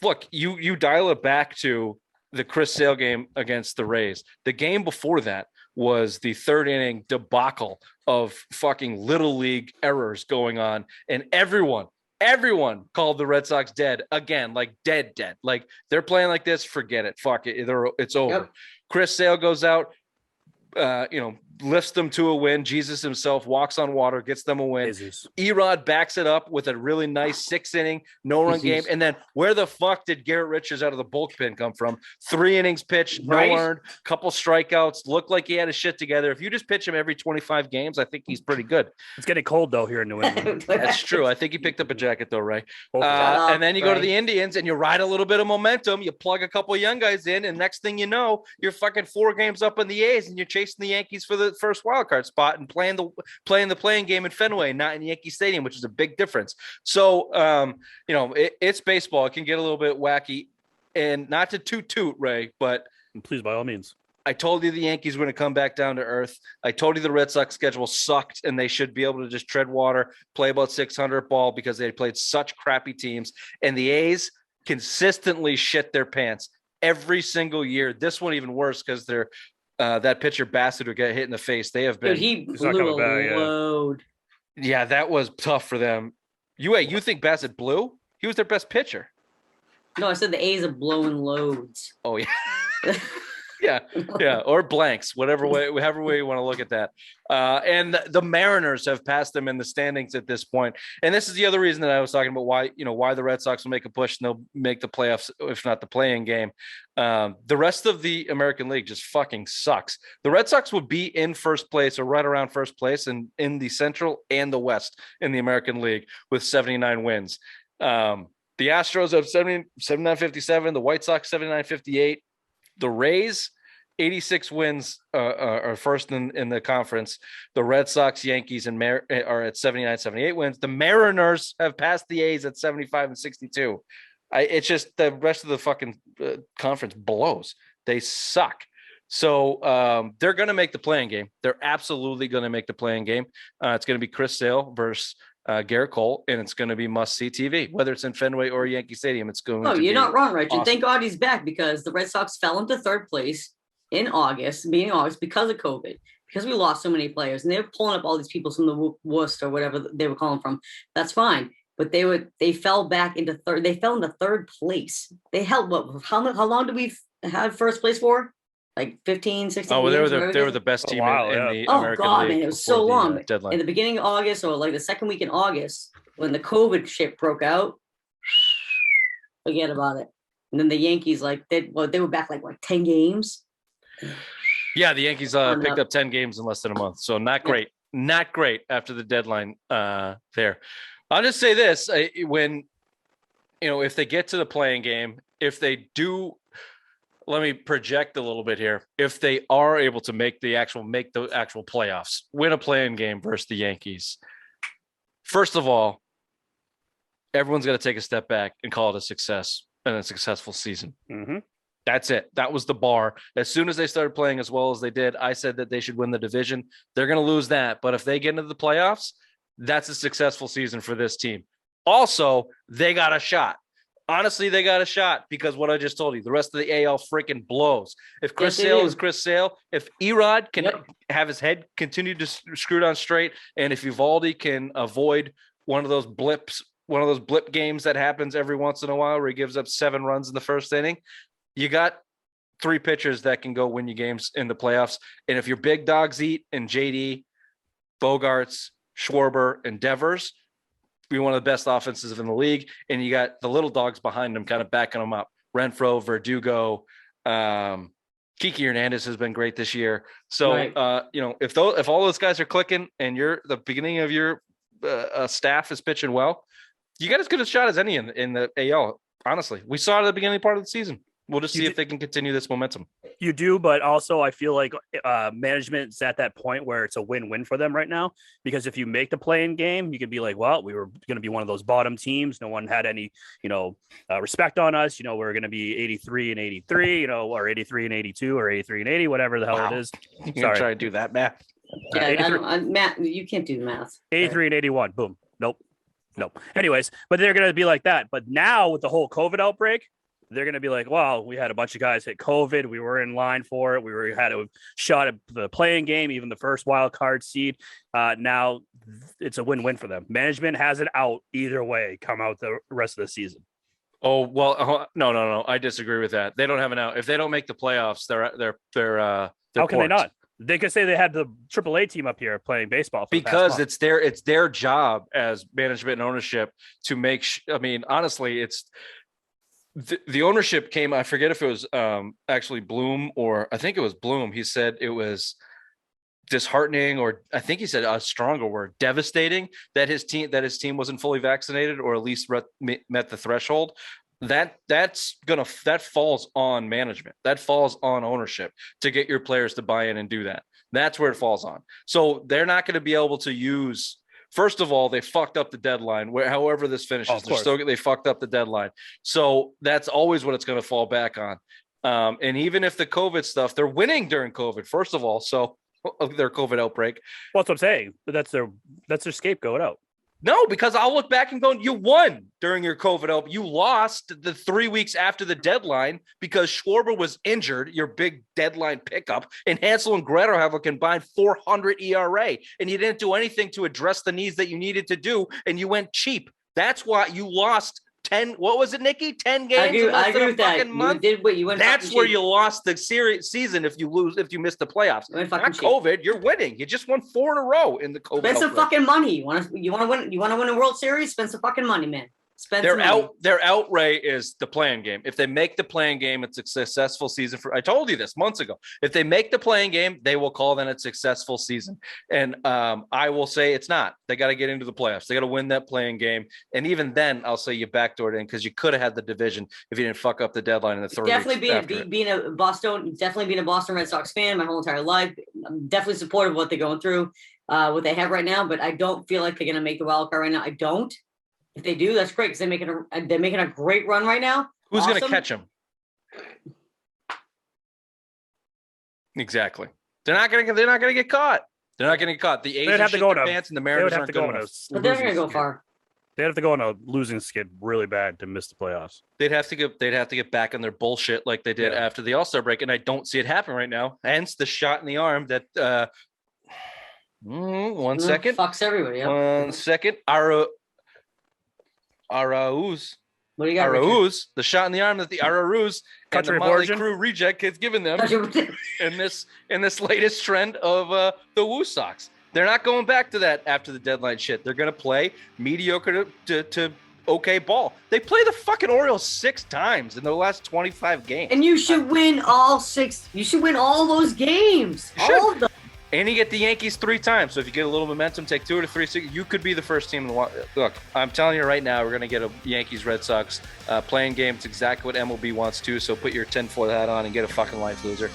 look, you dial it back to the Chris Sale game against the Rays. The game before that was the third inning debacle of fucking little league errors going on, and everyone called the Red Sox dead again, like dead. Like they're playing like this, forget it, fuck it, it's over. Yep. Chris Sale goes out, lifts them to a win. Jesus himself walks on water, gets them a win. Erod backs it up with a really nice 6th inning, no run game. And then where the fuck did Garrett Richards out of the bullpen come from? 3 innings pitched, no earned, couple strikeouts, looked like he had his shit together. If you just pitch him every 25 games, I think he's pretty good. It's getting cold though here in New England. That's true. I think he picked up a jacket though, Ray. And then you go to the Indians and you ride a little bit of momentum. You plug a couple of young guys in, and next thing you know, you're fucking 4 games up in the A's and you're chasing the Yankees for the first wild card spot and playing the playing game in Fenway, not in Yankee Stadium, which is a big difference. So, it's baseball. It can get a little bit wacky, and not to toot, Ray, but please, by all means. I told you the Yankees were going to come back down to earth. I told you the Red Sox schedule sucked, and they should be able to just tread water, play about 600 ball because they played such crappy teams. And the A's consistently shit their pants every single year. This one even worse because they're that pitcher Bassett who got hit in the face. They have been. Dude, he blew a load. Yeah, that was tough for them. You think Bassett blew? He was their best pitcher. No, I said the A's are blowing loads. Oh yeah. Yeah, or blanks, however way you want to look at that. And the Mariners have passed them in the standings at this point. And this is the other reason that I was talking about why the Red Sox will make a push and they'll make the playoffs, if not the play-in game. The rest of the American League just fucking sucks. The Red Sox would be in first place or right around first place in the Central and the West in the American League with 79 wins. The Astros have 79-57, the White Sox 79-58. The Rays, 86 wins are first in the conference. The Red Sox, Yankees, and are at 79-78 wins. The Mariners have passed the A's at 75-62. It's just the rest of the fucking conference blows. They suck. So they're going to make the playing game. They're absolutely going to make the playing game. It's going to be Chris Sale versus Garrett Cole, and it's going to be must-see TV, whether it's in Fenway or Yankee Stadium. It's going. Oh, you're not wrong, Richard. Awesome. Thank God he's back because the Red Sox fell into third place in August because of COVID, because we lost so many players, and they were pulling up all these people from the Worcester or whatever they were calling from. That's fine, but they fell back into third. They fell into third place. They held how long did we have first place for? Like 15, 16 Oh, well, years, they were the best team in the American God, League. Man, it was so long. Deadline. In the beginning of August or like the second week in August, when the COVID shit broke out, forget about it. And then the Yankees, they were back like 10 games. Yeah, the Yankees picked up 10 games in less than a month. So not great. Not great after the deadline there. I'll just say this. If they get to the playing game, if they do, let me project a little bit here. If they are able to make the actual playoffs, win a play-in game versus the Yankees, first of all, everyone's got to take a step back and call it a success and a successful season. Mm-hmm. That's it. That was the bar. As soon as they started playing as well as they did, I said that they should win the division. They're going to lose that. But if they get into the playoffs, that's a successful season for this team. Also, they got a shot. Honestly, they got a shot because what I just told you, the rest of the AL freaking blows. If Chris Sale is Chris Sale, if Erod can have his head continue to screw on straight, and if Eovaldi can avoid one of those blip games that happens every once in a while where he gives up 7 runs in the first inning, you got 3 pitchers that can go win you games in the playoffs. And if your big dogs eat and JD, Bogarts, Schwarber, and Devers, be one of the best offenses in the league, and you got the little dogs behind them kind of backing them up. Renfroe, Verdugo, Kiki Hernandez has been great this year. So, right. If all those guys are clicking and the beginning of your staff is pitching well, you got as good a shot as any in the AL. Honestly, we saw it at the beginning part of the season. We'll just see if they can continue this momentum. You do, but also I feel like management's at that point where it's a win-win for them right now. Because if you make the play-in game, you can be like, well, we were going to be one of those bottom teams. No one had any, respect on us. We're going to be 83 and 83, or 83 and 82 or 83 and 80, whatever the hell it is. You can try to do that math. Yeah, Matt, you can't do the math. 83 and 81. Boom. Nope. No. Anyways, but they're going to be like that. But now with the whole COVID outbreak, they're going to be like, well, we had a bunch of guys hit COVID. We were in line for it. Had a shot at the playing game, even the first wild card seed. Now it's a win-win for them. Management has it out either way, come out the rest of the season. Oh, well, no. I disagree with that. They don't have an out. If they don't make the playoffs, they're how can they not? They could say they had the AAA team up here playing baseball because it's their job as management and ownership to make. I mean, honestly, it's the ownership came. I forget if it was actually Bloom or I think it was Bloom. He said it was disheartening, or I think he said a stronger word, devastating, that his team wasn't fully vaccinated or at least met the threshold. That falls on management. That falls on ownership to get your players to buy in and do that. That's where it falls on. So they're not going to be able to use. First of all, they fucked up the deadline. However this finishes, they fucked up the deadline. So that's always what it's going to fall back on. And even if the COVID stuff, they're winning during COVID. First of all, so their COVID outbreak. Well, that's what I'm saying. But that's their scapegoat out. No, because I'll look back and go, you won during your COVID outbreak. You lost the 3 weeks after the deadline because Schwarber was injured, your big deadline pickup, and Hansel and Gretel have a combined 400 ERA, and you didn't do anything to address the needs that you needed to do, and you went cheap. That's why you lost 10. What was it, Nikki? 10 games. I agree with that. Month? You went. That's where you lost the season if you missed the playoffs. Not COVID. You're winning. You just won 4 in a row in the COVID. Spend some fucking money. You want to win? You want to win a World Series? Spend some fucking money, man. Their outlay is the playing game. If they make the playing game, it's a successful season. I told you this months ago. If they make the playing game, they will call that a successful season. And I will say it's not. They got to get into the playoffs. They got to win that playing game. And even then, I'll say you backdoored in because you could have had the division if you didn't fuck up the deadline in the third. Definitely being a Boston Red Sox fan my whole entire life. I'm definitely supportive of what they're going through, what they have right now. But I don't feel like they're going to make the wild card right now. I don't. If they do, that's great because they're making a great run right now. Who's going to catch them? Exactly. They're not going to get caught. They're not going to get caught. The A's have to go advance, and the Mariners aren't going to. But they're going to go far. They'd have to go on a losing skid really bad to miss the playoffs. They'd have to get back on their bullshit like they did after the All-Star break, and I don't see it happen right now. Hence the shot in the arm that. 1 second. Fucks everybody. Yep. 1 second. Arauz. What do you got? Arauz, the shot in the arm that the Arauz and the Motley Crue reject has given them in this latest trend of the Woo Sox. They're not going back to that after the deadline shit. They're going to play mediocre to okay ball. They play the fucking Orioles 6 times in the last 25 games. And you should win all 6. You should win all those games. All of them. And you get the Yankees 3 times. So if you get a little momentum, take 2 or 3, you could be the first team in the look. I'm telling you right now, we're going to get a Yankees Red Sox playing game. It's exactly what MLB wants to. So put your 10-foot hat on and get a fucking life, loser.